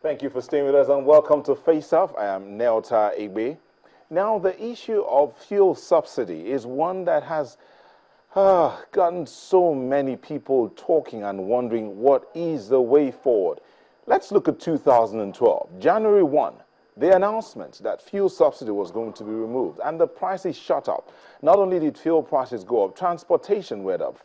Thank you for staying with us and welcome to Face Off. I am Neota Igbe. Now, the issue of fuel subsidy is one that has gotten so many people talking and wondering what is the way forward. Let's look at 2012. January 1, the announcement that fuel subsidy was going to be removed and the prices shot up. Not only did fuel prices go up, transportation went up,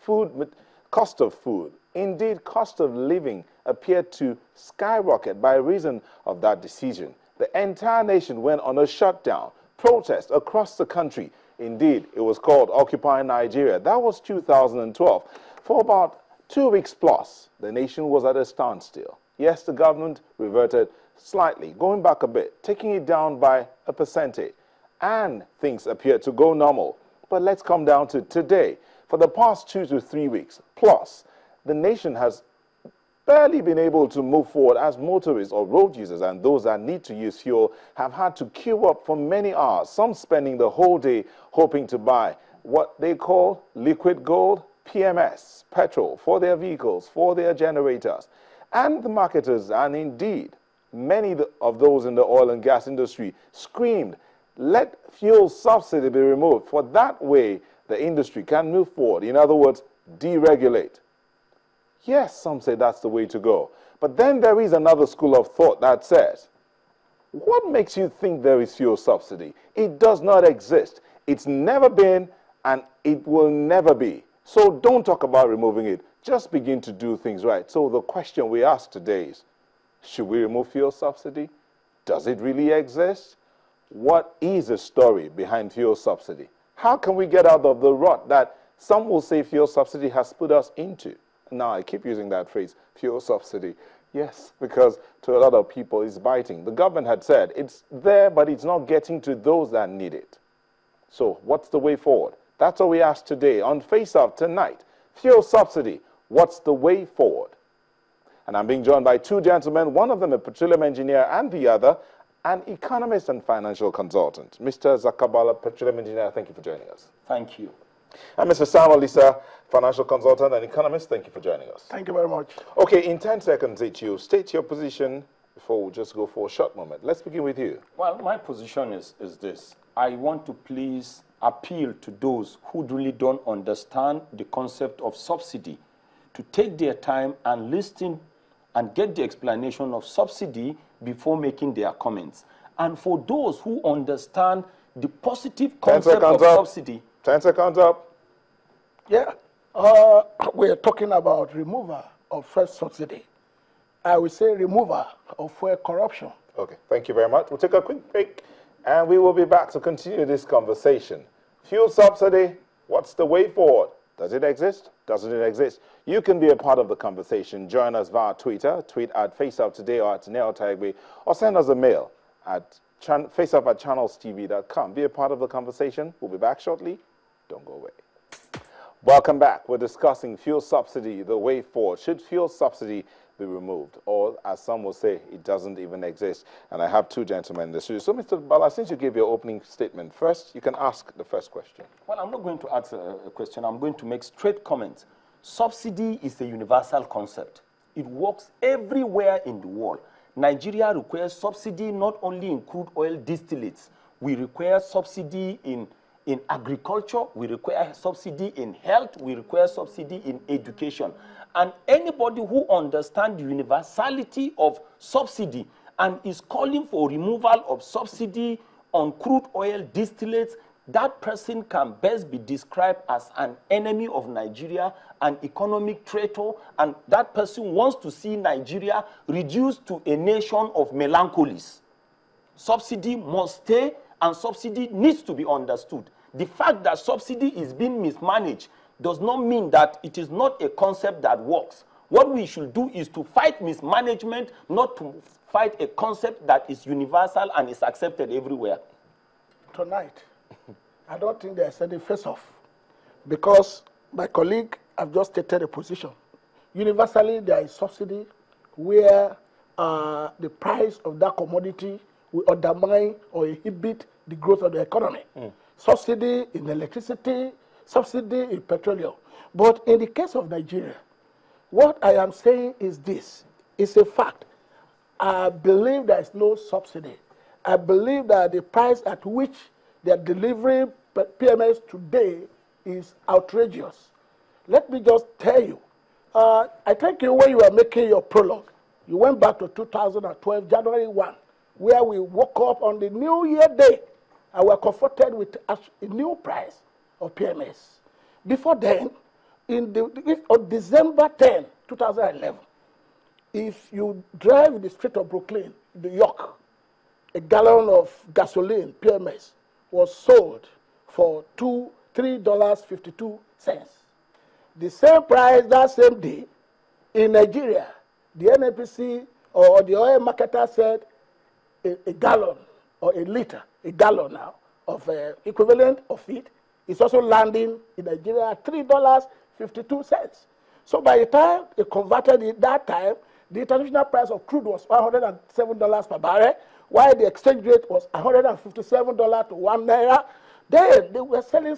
cost of food, indeed cost of living appeared to skyrocket by reason of that decision. The entire nation went on a shutdown, protest across the country. Indeed, it was called Occupy Nigeria. That was 2012. For about 2 weeks plus, the nation was at a standstill. Yes, the government reverted slightly, going back a bit, taking it down by a percentage, and things appeared to go normal. But let's come down to today. For the past 2 to 3 weeks plus, the nation has barely been able to move forward as motorists or road users and those that need to use fuel have had to queue up for many hours, some spending the whole day hoping to buy what they call liquid gold, PMS, petrol, for their vehicles, for their generators. And the marketers, and indeed many of those in the oil and gas industry, screamed, let fuel subsidy be removed, for that way the industry can move forward. In other words, deregulate. Yes, some say that's the way to go. But then there is another school of thought that says, what makes you think there is fuel subsidy? It does not exist. It's never been, and it will never be. So don't talk about removing it. Just begin to do things right. So the question we ask today is, should we remove fuel subsidy? Does it really exist? What is the story behind fuel subsidy? How can we get out of the rut that some will say fuel subsidy has put us into? Now, I keep using that phrase, fuel subsidy. Yes, because to a lot of people, it's biting. The government had said it's there, but it's not getting to those that need it. So what's the way forward? That's what we ask today on Face Off tonight. Fuel subsidy, what's the way forward? And I'm being joined by two gentlemen, one of them a petroleum engineer and the other an economist and financial consultant. Mr. Zakabala, petroleum engineer, thank you for joining us. Thank you. And Mr. Samuel Lisa, financial consultant and economist, thank you for joining us. Thank you very much. Okay, in 10 seconds, you state your position before we just go for a short moment. Let's begin with you. Well, my position is this. I want to please appeal to those who really don't understand the concept of subsidy to take their time and listen and get the explanation of subsidy before making their comments. And for those who understand the positive concept of subsidy. 10 seconds up. Yeah, we're talking about removal of fuel subsidy. I would say removal of fuel corruption. Okay, thank you very much. We'll take a quick break and we will be back to continue this conversation. Fuel subsidy, what's the way forward? Does it exist? Doesn't it exist? You can be a part of the conversation. Join us via Twitter. Tweet at FaceOff or at Neotagbe, or send us a mail at faceoff@channelstv.com. Be a part of the conversation. We'll be back shortly. Don't go away. Welcome back. We're discussing fuel subsidy, the way forward. Should fuel subsidy be removed? Or, as some will say, it doesn't even exist. And I have two gentlemen in the studio. So, Mr. Bala, since you gave your opening statement first, you can ask the first question. Well, I'm not going to ask a question. I'm going to make straight comments. Subsidy is a universal concept. It works everywhere in the world. Nigeria requires subsidy not only in crude oil distillates. We require subsidy in agriculture, we require subsidy in health, we require subsidy in education. And anybody who understands the universality of subsidy and is calling for removal of subsidy on crude oil distillates, that person can best be described as an enemy of Nigeria, an economic traitor, and that person wants to see Nigeria reduced to a nation of melancholies. Subsidy must stay, and subsidy needs to be understood. The fact that subsidy is being mismanaged does not mean that it is not a concept that works. What we should do is to fight mismanagement, not to fight a concept that is universal and is accepted everywhere. Tonight, I don't think there's any face-off because my colleague have just stated a position. Universally, there is subsidy where the price of that commodity will undermine or inhibit the growth of the economy. Subsidy in electricity, subsidy in petroleum. But in the case of Nigeria, what I am saying is this, it's a fact. I believe there is no subsidy. I believe that the price at which they are delivering PMS today is outrageous. Let me just tell you, I think when you were making your prologue, you went back to 2012, January 1, where we woke up on the New Year day and were confronted with a new price of PMS. Before then, on December 10, 2011, if you drive the street of Brooklyn, New York, a gallon of gasoline, PMS, was sold for $3.52. The same price that same day in Nigeria, the NNPC or the oil marketer said a gallon or a liter, a gallon now, of equivalent of it is also landing in Nigeria at $3.52. So by the time they converted it that time, the international price of crude was $107 per barrel, while the exchange rate was $157 to 1 naira. Then they were selling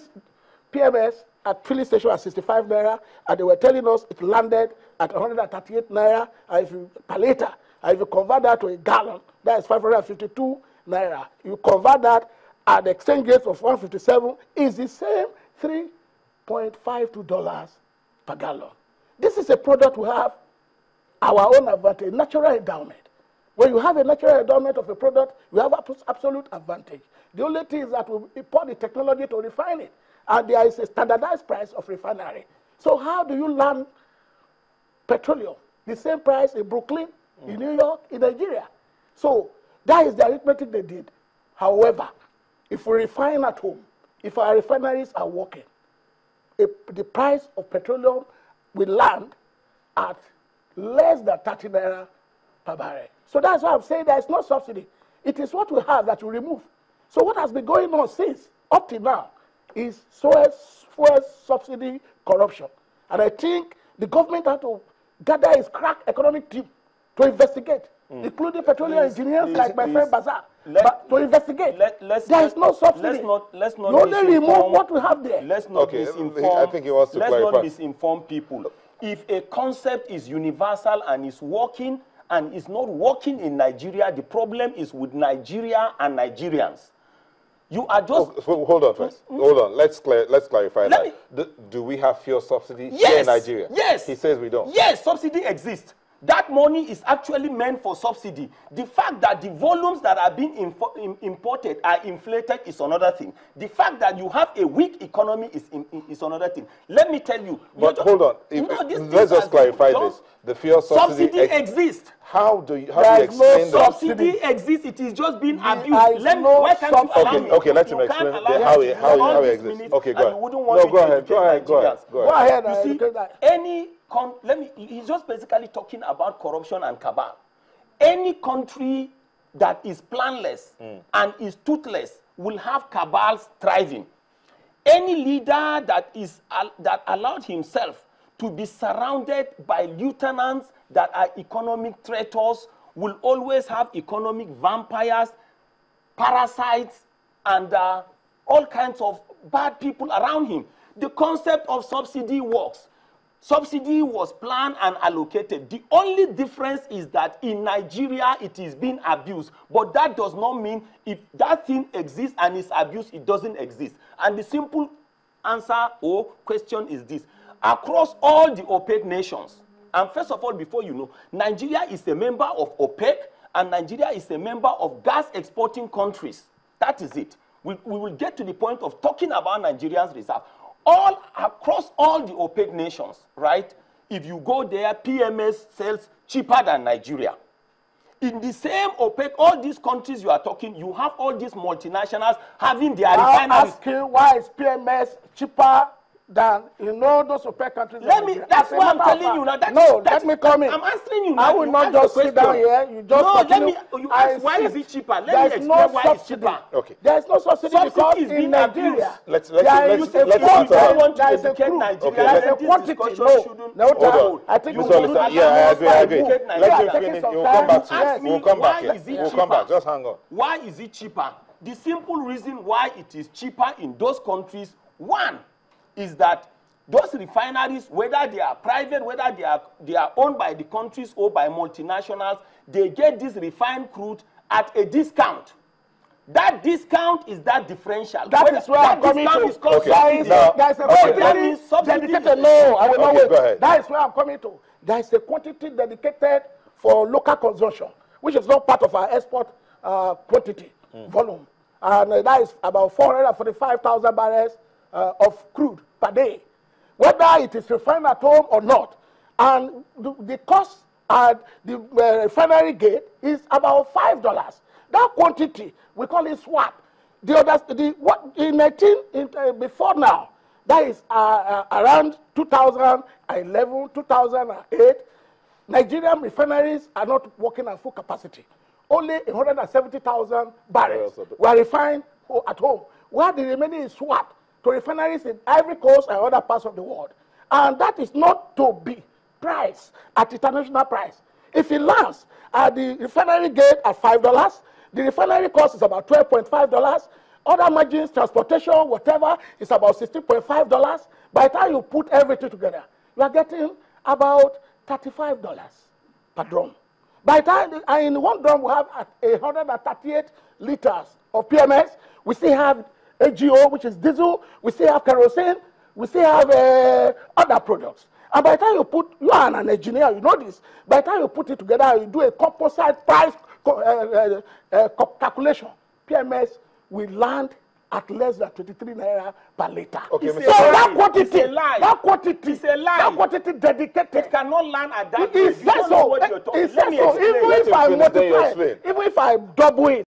PMS at filling station at 65 naira, and they were telling us it landed at 138 naira per liter. And if you convert that to a gallon, that is 552 naira. You convert that at the exchange rate of 157, is the same $3.52 per gallon. This is a product we have our own advantage, natural endowment. When you have a natural endowment of a product, you have absolute advantage. The only thing is that we import the technology to refine it, and there is a standardized price of refinery. So how do you land petroleum? The same price in Brooklyn, in New York, in Nigeria. So that is the arithmetic they did. However, if we refine at home, if our refineries are working, the price of petroleum will land at less than 30 naira per barrel. So that's why I'm saying there is no subsidy. It is what we have that we remove. So what has been going on since up to now is fuel subsidy corruption. And I think the government has to gather its crack economic team to investigate, including petroleum engineers like my friend Bazar, to investigate. There is no subsidy. Let's not you only remove what we have there. Let's not misinform. I think he wants to clarify. Let's not misinform people. If a concept is universal and is working and is not working in Nigeria, the problem is with Nigeria and Nigerians. You are just... hold on first. Hold on. Let's clarify that. Do we have fuel subsidy here in Nigeria? Yes. He says we don't. Yes, subsidy exists. That money is actually meant for subsidy. The fact that the volumes that are being imported are inflated is another thing. The fact that you have a weak economy is another thing. Let me tell you. But hold on. Let's just clarify this. The fuel subsidy exists. How do you explain that? Subsidy exists. It is just being abused. Why can't you allow me? Okay, let him explain how it exists. Okay, go ahead. Go ahead. You see, he's just basically talking about corruption and cabal. Any country that is planless and is toothless will have cabals thriving. Any leader that allowed himself to be surrounded by lieutenants that are economic traitors will always have economic vampires, parasites, and all kinds of bad people around him. The concept of subsidy works. Subsidy was planned and allocated. The only difference is that in Nigeria, it is being abused. But that does not mean if that thing exists and is abused, it doesn't exist. And the simple answer or question is this. Across all the OPEC nations, and first of all, before you know, Nigeria is a member of OPEC, and Nigeria is a member of gas exporting countries. That is it. We will get to the point of talking about Nigeria's reserve. All across all the OPEC nations, right? If you go there, PMS sells cheaper than Nigeria. In the same OPEC, all these countries you are talking, you have all these multinationals having their refineries. I'm asking why is PMS cheaper than those OPEC countries? That's why I'm telling you now. Let me come in. I'm answering you now. I will not just sit down here. You just why is it cheaper? Let me explain why it's cheaper. Okay. There is no subsidy because in Nigeria, let's want to educate Nigeria. I think I agree. Let him finish. We'll come back. We'll come back. Just hang on. Why is it cheaper? The simple reason why it is cheaper in those countries, one, is that Those refineries, whether they are private, whether they are owned by the countries or by multinationals, they get this refined crude at a discount. That discount is that differential. That is where I'm coming to. Is called subsidy. There is a quantity dedicated. No, I will not wait. Go ahead. That is where I'm coming to. There is a quantity dedicated for local consumption, which is not part of our export quantity volume, and that is about 445,000 barrels of crude per day, whether it is refined at home or not. And the cost at the refinery gate is about $5. That quantity, we call it swap. The others, before now, that is around 2011, 2008, Nigerian refineries are not working at full capacity. Only 170,000 barrels were refined at home, while the remaining is swapped to refineries in Ivory Coast and other parts of the world. And that is not to be priced at international price. If it lands at the refinery gate at $5, the refinery cost is about $12.5. Other margins, transportation, whatever, is about $16.5. By the time you put everything together, you are getting about $35 per drum. By the time, in one drum, we have 138 liters of PMS. We still have AGO, which is diesel. We still have kerosene. We still have other products. And by the time you are an engineer, you know this. By the time you put it together, you do a composite price calculation. PMS will land at less than 23 naira per liter. Okay, so that quantity, it's a lie. It's a lie. That quantity dedicated. It cannot land at that. It says so. Even if I multiply, even if I double it.